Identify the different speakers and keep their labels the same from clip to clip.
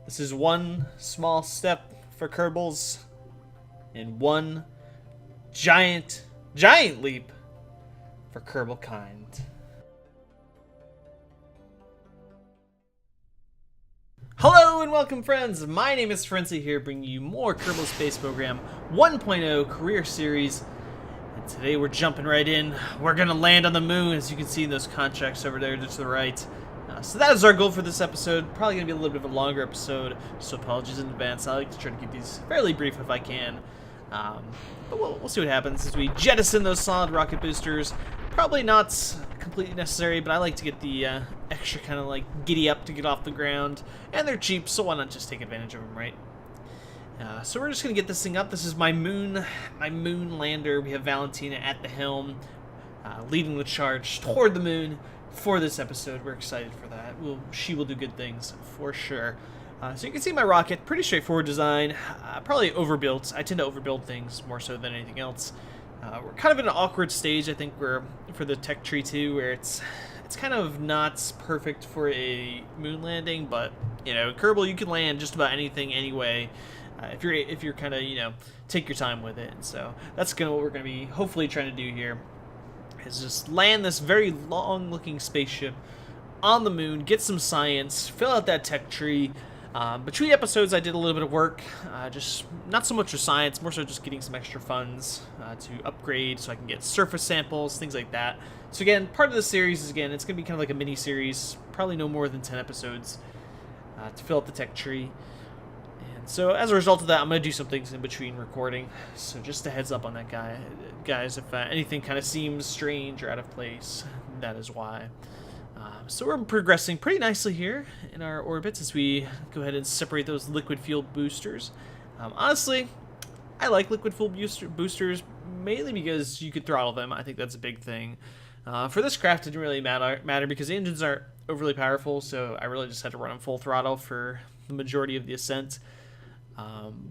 Speaker 1: This is one small step for Kerbals and one giant leap for Kerbal kind. Hello and welcome, friends. My name is Frenzy here, bringing you more Kerbal Space Program 1.0 career series. And today we're jumping right in. We're gonna land on the moon, as you can see in those contracts over there just to the right. So that is our goal for this episode. Probably going to be a little bit of a longer episode, so apologies in advance. I like to try to keep these fairly brief if I can. But we'll see what happens as we jettison those solid rocket boosters. Probably not completely necessary, but I like to get the extra kind of like giddy up to get off the ground. And they're cheap, so why not just take advantage of them, right? So we're just going to get this thing up. This is my moon lander. We have Valentina at the helm, leading the charge toward the moon. For this episode, we're excited for that. She will do good things for sure. So you can see my rocket, pretty straightforward design, probably overbuilt. I tend to overbuild things more so than anything else. We're kind of in an awkward stage, I think, for the tech tree too, where it's kind of not perfect for a moon landing, but you know, Kerbal, you can land just about anything anyway. If you're kind of take your time with it. And so that's kind of what we're going to be hopefully trying to do here. Is just land this very long-looking spaceship on the moon, get some science, fill out that tech tree. Between episodes, I did a little bit of work, just not so much for science, more so just getting some extra funds to upgrade so I can get surface samples, things like that. So again, part of the series is, again, it's going to be kind of like a mini-series, probably no more than 10 episodes to fill out the tech tree. And so as a result of that, I'm going to do some things in between recording. So just a heads up on that, guys. If anything kind of seems strange or out of place, that is why. So we're progressing pretty nicely here in our orbits as we go ahead and separate those liquid fuel boosters. Honestly, I like liquid fuel boosters mainly because you could throttle them. I think that's a big thing. For this craft, it didn't really matter because the engines aren't overly powerful, so I really just had to run them full throttle for the majority of the ascent.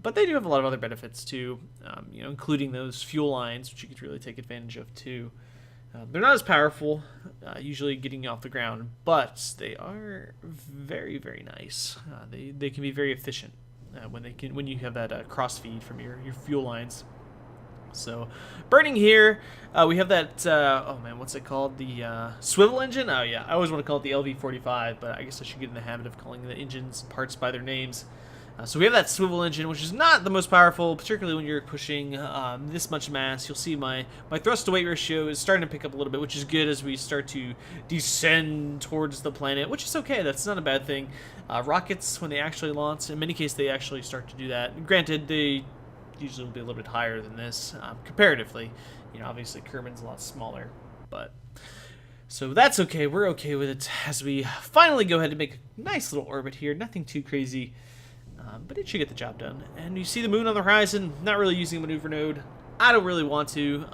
Speaker 1: But they do have a lot of other benefits too, including those fuel lines, which you could really take advantage of too. They're not as powerful, usually getting you off the ground, but they are very, very nice. They can be very efficient when you have that cross feed from your fuel lines. So, burning here, we have that, oh man, what's it called? The swivel engine? Oh yeah, I always want to call it the LV-45, but I guess I should get in the habit of calling the engines parts by their names. So we have that swivel engine, which is not the most powerful, particularly when you're pushing this much mass. You'll see my thrust-to-weight ratio is starting to pick up a little bit, which is good as we start to descend towards the planet, which is okay. That's not a bad thing. Rockets, when they actually launch, in many cases, they actually start to do that. Granted, they usually will be a little bit higher than this, comparatively. Obviously, Kerbin's a lot smaller, but... So that's okay. We're okay with it as we finally go ahead and make a nice little orbit here. Nothing too crazy. But it should get the job done. And you see the moon on the horizon, not really using a maneuver node. I don't really want to,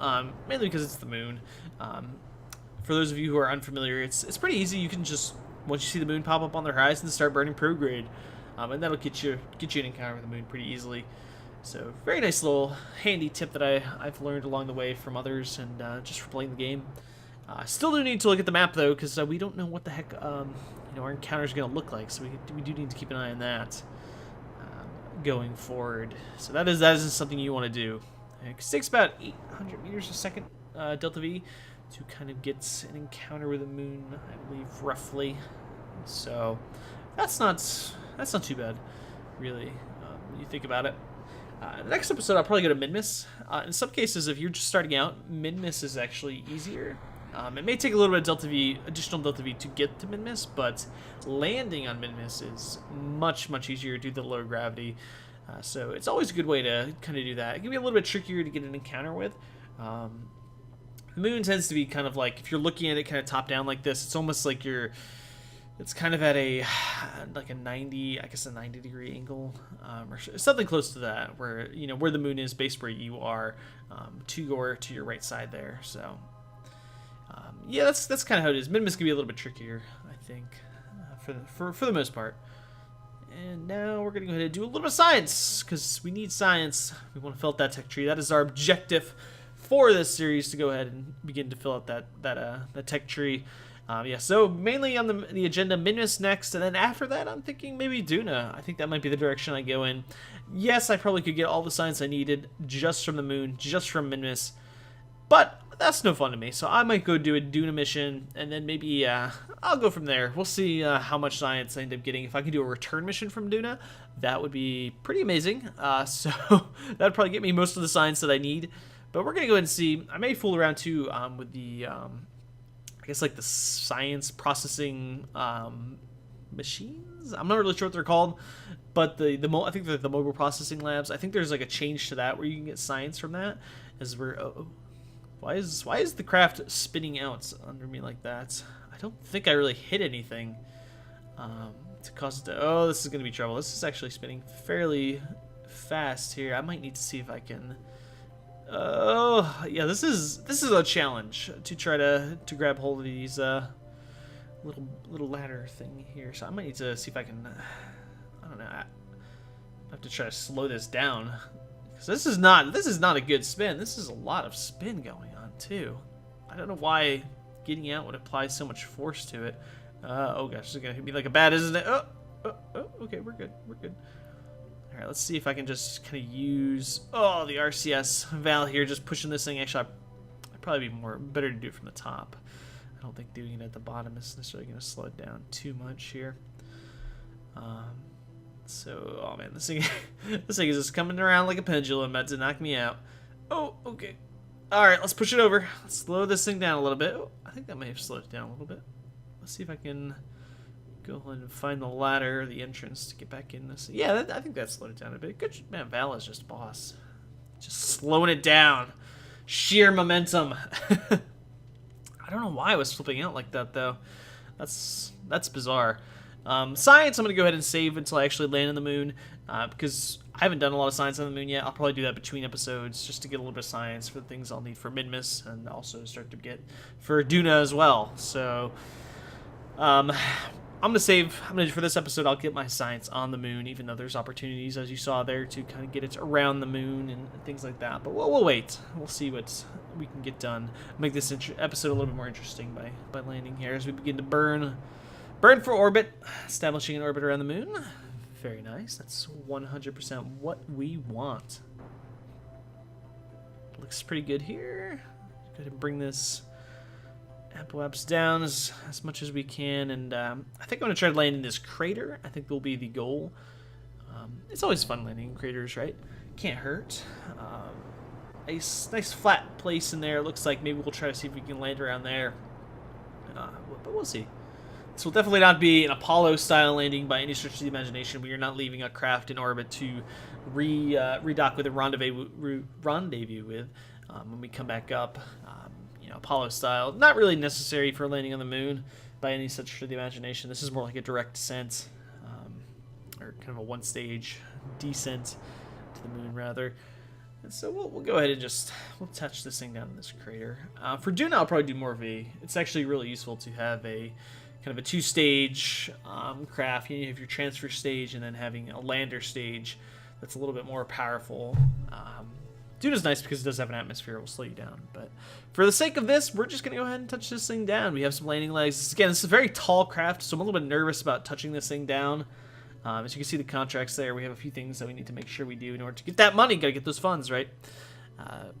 Speaker 1: mainly because it's the moon. For those of you who are unfamiliar, it's pretty easy. You can just, once you see the moon pop up on the horizon, start burning prograde. And that'll get you an encounter with the moon pretty easily. So, very nice little handy tip that I've learned along the way from others and just for playing the game. Still do need to look at the map, though, because we don't know what the heck our encounter is going to look like. So we do need to keep an eye on that. Going forward, so that is something you want to do. It takes about 800 meters a second, delta V, to kind of get an encounter with the moon, I believe, roughly. So that's not too bad, really. You think about it. The next episode, I'll probably go to mid-miss. In some cases, if you're just starting out, mid-miss is actually easier. It may take a little bit of additional delta V to get to mid-miss, but landing on mid-miss is much, much easier due to the low gravity. So it's always a good way to kind of do that. It can be a little bit trickier to get an encounter with. The moon tends to be kind of like, if you're looking at it kind of top down like this, it's almost like it's kind of at a 90 degree angle, or something close to that, where where the moon is based where you are, to your right side there. So yeah, that's kind of how it is. Mid-miss can be a little bit trickier, I think, for the most part. And now we're going to go ahead and do a little bit of science, because we need science. We want to fill out that tech tree. That is our objective for this series, to go ahead and begin to fill out that tech tree. Yeah, so mainly on the agenda, Minmus next, and then after that, I'm thinking maybe Duna. I think that might be the direction I go in. Yes, I probably could get all the science I needed just from the moon, just from Minmus, but that's no fun to me, so I might go do a Duna mission, and then maybe I'll go from there. We'll see how much science I end up getting. If I can do a return mission from Duna, that would be pretty amazing. So that'd probably get me most of the science that I need, but we're going to go ahead and see. I may fool around too with the... I guess like the science processing machines. I'm not really sure what they're called, but I think they're the mobile processing labs. I think there's like a change to that where you can get science from that. As we're why is the craft spinning out under me like that? I don't think I really hit anything to cause it to. Oh, this is gonna be trouble. This is actually spinning fairly fast here. I might need to see if I can. Oh, yeah, this is a challenge to try to grab hold of these little ladder thing here. So I might need to see if I can. I don't know. I have to try to slow this down because this is not a good spin. This is a lot of spin going on too. I don't know why getting out would apply so much force to it. Oh gosh, this is gonna hit me like a bat, isn't it? Oh, okay, we're good. Alright, let's see if I can just kind of use the RCS valve here, just pushing this thing. Actually, I'd probably be better to do it from the top. I don't think doing it at the bottom is necessarily going to slow it down too much here. Oh man, this thing is just coming around like a pendulum, about to knock me out. Oh, okay. Alright, let's push it over. Let's slow this thing down a little bit. Oh, I think that may have slowed it down a little bit. Let's see if I can go ahead and find the ladder, the entrance to get back in this. Yeah, I think that slowed it down a bit. Good, man. Val is just boss, just slowing it down. Sheer momentum. I don't know why I was flipping out like that though. That's bizarre. Science, I'm gonna go ahead and save until I actually land on the moon because I haven't done a lot of science on the moon yet. I'll probably do that between episodes just to get a little bit of science for the things I'll need for Minmus and also start to get for Duna as well. So. I'm gonna save. For this episode, I'll get my science on the moon, even though there's opportunities, as you saw there, to kind of get it around the moon and things like that. But we'll wait. We'll see what we can get done. Make this episode a little bit more interesting by landing here as we begin to burn for orbit, establishing an orbit around the moon. Very nice. That's 100% what we want. Looks pretty good here. Go ahead and bring this apoapse down as much as we can, and I think I'm going to try to land in this crater. I think will be the goal. It's always fun landing in craters, right? Can't hurt. Nice flat place in there. Looks like maybe we'll try to see if we can land around there. But we'll see. This will definitely not be an Apollo-style landing by any stretch of the imagination. We are not leaving a craft in orbit to redock with a rendezvous with when we come back up. Apollo style, not really necessary for landing on the moon by any stretch of the imagination. This is more like a direct descent, or kind of a one-stage descent to the moon, rather. And so we'll go ahead and we'll touch this thing down in this crater. For Duna, I'll probably do more of it's actually really useful to have a kind of a two-stage craft. You have your transfer stage and then having a lander stage that's a little bit more powerful. Duna's nice because it does have an atmosphere. It will slow you down. But for the sake of this, we're just going to go ahead and touch this thing down. We have some landing legs. Again, this is a very tall craft, so I'm a little bit nervous about touching this thing down. As you can see the contracts there, we have a few things that we need to make sure we do in order to get that money. Got to get those funds, right?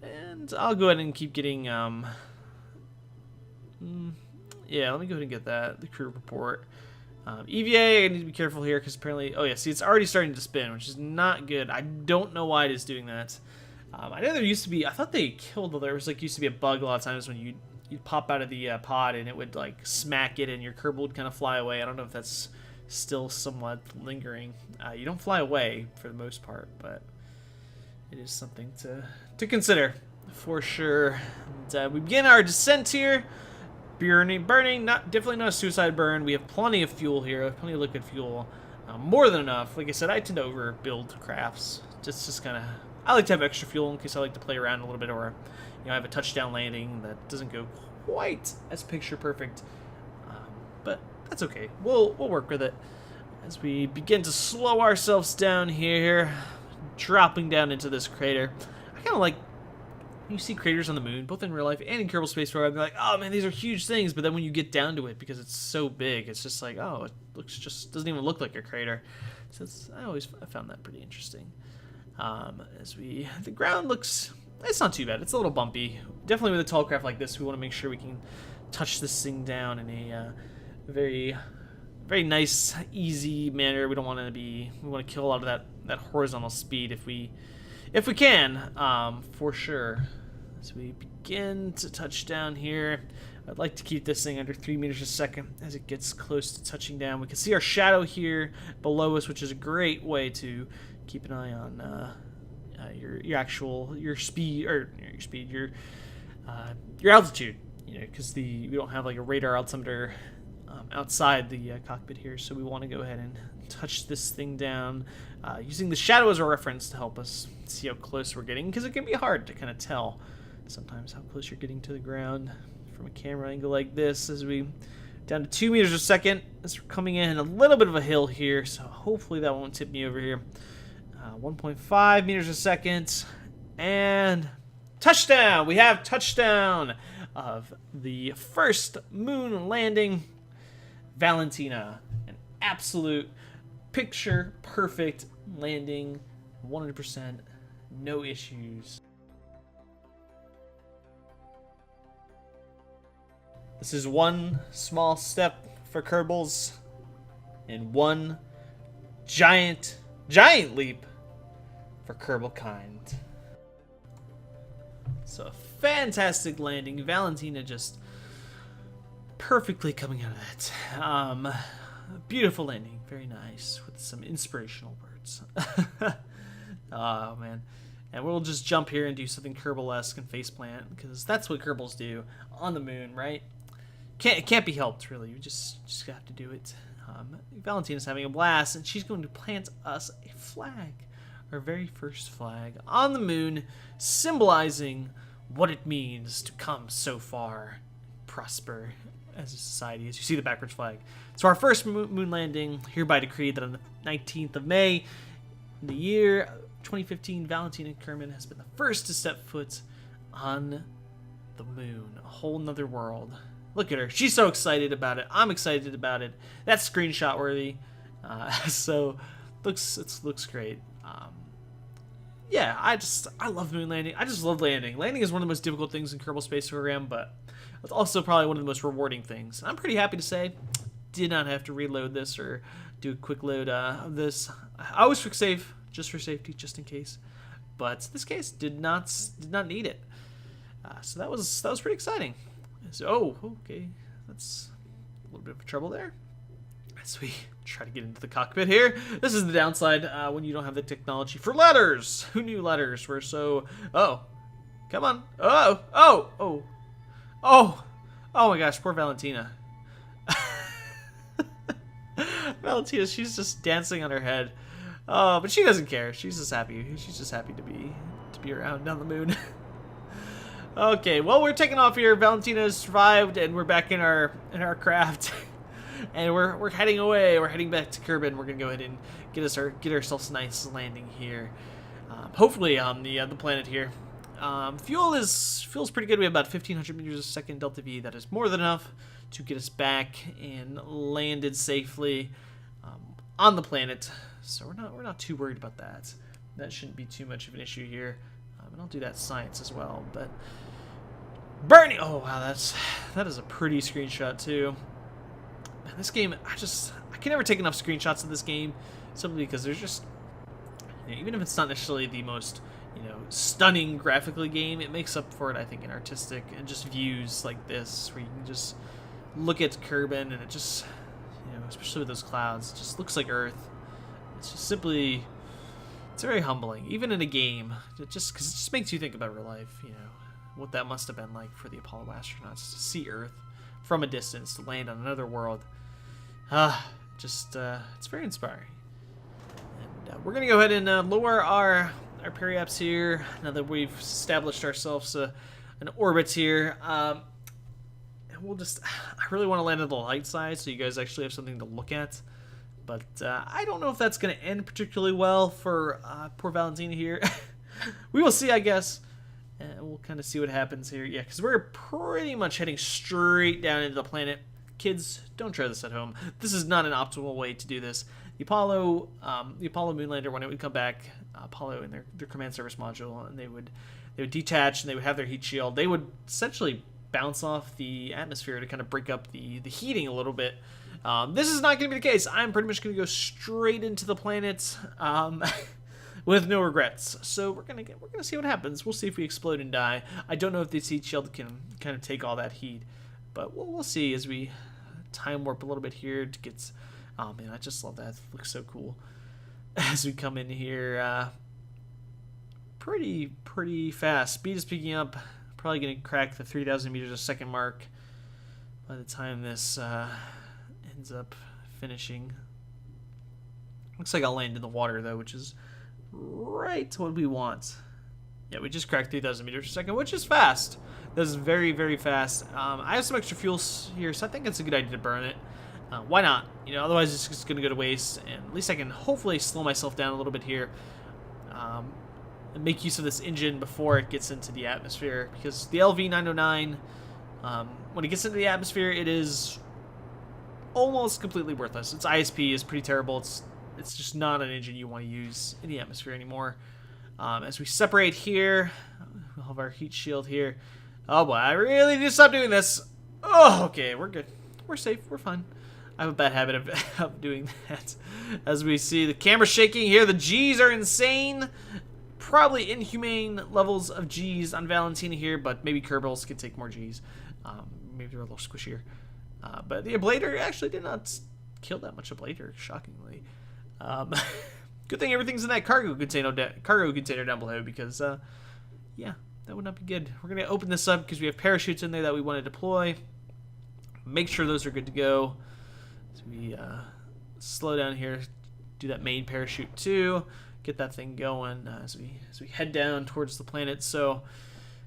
Speaker 1: And I'll go ahead and keep getting... yeah, let me go ahead and get that. The crew report. EVA, I need to be careful here because apparently... Oh, yeah, see, it's already starting to spin, which is not good. I don't know why it is doing that. I know there used to be, I thought they killed, there was like used to be a bug a lot of times when you'd pop out of the pod and it would like smack it and your Kerbal would kind of fly away. I don't know if that's still somewhat lingering. You don't fly away for the most part, but it is something to consider for sure. And, we begin our descent here. Burning, definitely not a suicide burn. We have plenty of fuel here, plenty of liquid fuel. More than enough. Like I said, I tend to overbuild crafts. Just kind of... I like to have extra fuel in case I like to play around a little bit, or I have a touchdown landing that doesn't go quite as picture perfect, but that's okay. We'll work with it as we begin to slow ourselves down here, dropping down into this crater. I kind of like you see craters on the moon, both in real life and in Kerbal Space Program, you're like, oh man, these are huge things. But then when you get down to it, because it's so big, it's just like, oh, it looks doesn't even look like a crater. So I found that pretty interesting. The ground looks, it's not too bad. It's a little bumpy. Definitely with a tall craft like this, we want to make sure we can touch this thing down in a very, very nice, easy manner. We want to kill a lot of that horizontal speed if we can, for sure. As we begin to touch down here, I'd like to keep this thing under 3 meters a second as it gets close to touching down. We can see our shadow here below us, which is a great way to keep an eye on your altitude. Because we don't have like a radar altimeter outside the cockpit here, so we want to go ahead and touch this thing down using the shadow as a reference to help us see how close we're getting, because it can be hard to kind of tell sometimes how close you're getting to the ground from a camera angle like this. As we down to 2 meters a second as we're coming in a little bit of a hill here, so hopefully that won't tip me over here. 1.5 meters a second, and touchdown! We have touchdown of the first moon landing, Valentina. An absolute picture perfect landing, 100%, no issues. This is one small step for Kerbals and one giant leap for Kerbal kind. So a fantastic landing. Valentina just perfectly coming out of it. Beautiful landing. Very nice with some inspirational words. Oh, man. And we'll just jump here and do something Kerbal-esque and faceplant, because that's what Kerbals do on the moon, right? It can't be helped, really. You just have to do it. Valentina's having a blast, and she's going to plant us a flag. Our very first flag on the moon, symbolizing what it means to come so far, prosper as a society, as you see the backwards flag. So our first moon landing, hereby decreed that on the 19th of May, in the year 2015, Valentina Kerman has been the first to step foot on the moon, a whole nother world. Look at her. She's so excited about it. I'm excited about it. That's screenshot worthy. So it looks great. Yeah, I love moon landing. I just love landing. Landing is one of the most difficult things in Kerbal Space Program, but it's also probably one of the most rewarding things. I'm pretty happy to say, did not have to reload this or do a quick load of this. I always took save just for safety, just in case. But this case did not need it. So that was pretty exciting. So, okay, that's a little bit of trouble there. As we try to get into the cockpit here. This is the downside when you don't have the technology for letters. Who knew letters were so... Oh, come on. Oh my gosh, poor Valentina. Valentina, she's just dancing on her head. Oh, but she doesn't care. She's just happy. She's just happy to be around on the moon. Okay, well, we're taking off here. Valentina survived, and we're back in our craft. And we're heading away. We're heading back to Kerbin. We're gonna go ahead and get ourselves a nice landing here. Hopefully on the planet here. Fuel's pretty good. We have about 1,500 meters a second delta V. That is more than enough to get us back and landed safely on the planet. So we're not too worried about that. That shouldn't be too much of an issue here. And I'll do that science as well. But Bernie, oh wow, that is a pretty screenshot too. Man, this game, I can never take enough screenshots of this game, simply because there's just, even if it's not necessarily the most, stunning graphically game, it makes up for it, I think, in artistic and just views like this, where you can just look at Kerbin and it just, especially with those clouds, it just looks like Earth. It's just simply, it's very humbling, even in a game, because it just makes you think about real life, what that must have been like for the Apollo astronauts to see Earth from a distance, to land on another world. It's very inspiring. And we're gonna go ahead and lower our periaps here now that we've established ourselves an orbit here. And I really want to land on the light side so you guys actually have something to look at. But I don't know if that's going to end particularly well for poor Valentina here. We will see, I guess. And we'll kind of see what happens here. Yeah, because we're pretty much heading straight down into the planet. Kids, don't try this at home. This is not an optimal way to do this. The Apollo Moonlander, when it would come back, Apollo in their command service module, and they would detach and they would have their heat shield. They would essentially bounce off the atmosphere to kind of break up the heating a little bit. This is not going to be the case. I'm pretty much going to go straight into the planet with no regrets. So we're gonna see what happens. We'll see if we explode and die. I don't know if this heat shield can kind of take all that heat, but we'll see as we time warp a little bit here to get. Oh man, I just love that. It looks so cool as we come in here. Pretty fast. Speed is picking up. Probably going to crack the 3,000 meters a second mark by the time this ends up finishing. Looks like I'll land in the water though, which is right what we want. Yeah, we just cracked 3,000 meters per second, which is fast. That is very, very fast. I have some extra fuel here, so I think it's a good idea to burn it. Why not? You know, otherwise it's just going to go to waste, and at least I can hopefully slow myself down a little bit here. And make use of this engine before it gets into the atmosphere, because the LV909, when it gets into the atmosphere, it is almost completely worthless. Its ISP is pretty terrible. It's just not an engine you want to use in the atmosphere anymore. As we separate here, we'll have our heat shield here. Oh boy, I really need to stop doing this. Oh, okay, we're good. We're safe. We're fine. I have a bad habit of doing that. As we see the camera shaking here, the G's are insane. Probably inhumane levels of G's on Valentina here, but maybe Kerbals could take more G's. Maybe they're a little squishier. But the ablator actually did not kill that much ablator, shockingly. Good thing everything's in that cargo container down below, because yeah, that would not be good. We're gonna open this up because we have parachutes in there that we want to deploy. Make sure those are good to go. So we slow down here, do that main parachute too. Get that thing going as we head down towards the planet. So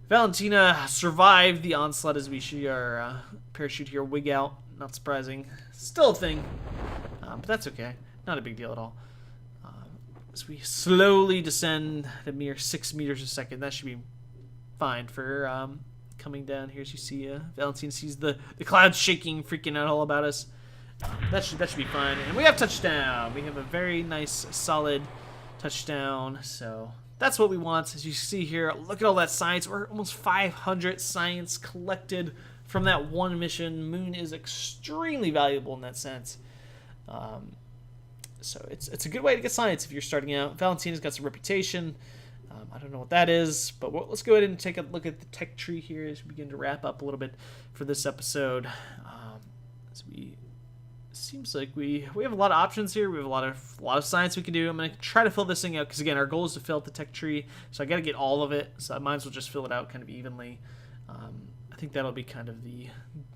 Speaker 1: Valentina survived the onslaught as we see our parachute here wig out. Not surprising. Still a thing, but that's okay. Not a big deal at all. As we slowly descend at a mere 6 meters a second, that should be fine for coming down here. As you see, Valentina sees the clouds shaking, freaking out all about us. That should be fine. And we have touchdown. We have a very nice, solid touchdown. So that's what we want. As you see here, look at all that science. We're almost 500 science collected from that one mission. Moon is extremely valuable in that sense. So it's a good way to get science if you're starting out. Valentina's got some reputation. I don't know what that is, but let's go ahead and take a look at the tech tree here as we begin to wrap up a little bit for this episode. Seems like we have a lot of options here. We have a lot of science we can do. I'm going to try to fill this thing out because, again, our goal is to fill out the tech tree, so I got to get all of it. So I might as well just fill it out kind of evenly. I think that'll be kind of the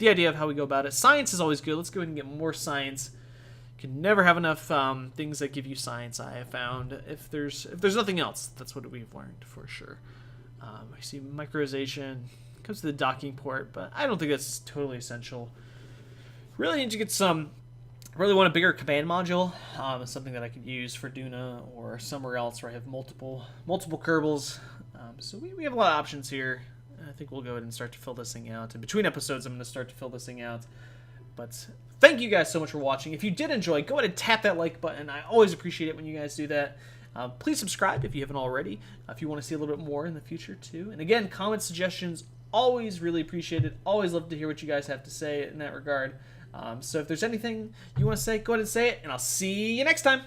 Speaker 1: idea of how we go about it. Science is always good. Let's go ahead and get more science. You can never have enough things that give you science, I have found. If there's nothing else, that's what we've learned for sure. I see microization comes to the docking port, but I don't think that's totally essential. Really need to get some. Really want a bigger command module. Something that I could use for Duna or somewhere else where I have multiple Kerbals. So we have a lot of options here. I think we'll go ahead and start to fill this thing out. In between episodes, I'm going to start to fill this thing out. But thank you guys so much for watching. If you did enjoy, go ahead and tap that like button. I always appreciate it when you guys do that. Please subscribe if you haven't already, if you want to see a little bit more in the future too. And again, comment suggestions, always really appreciated. Always love to hear what you guys have to say in that regard. So if there's anything you want to say, go ahead and say it, and I'll see you next time.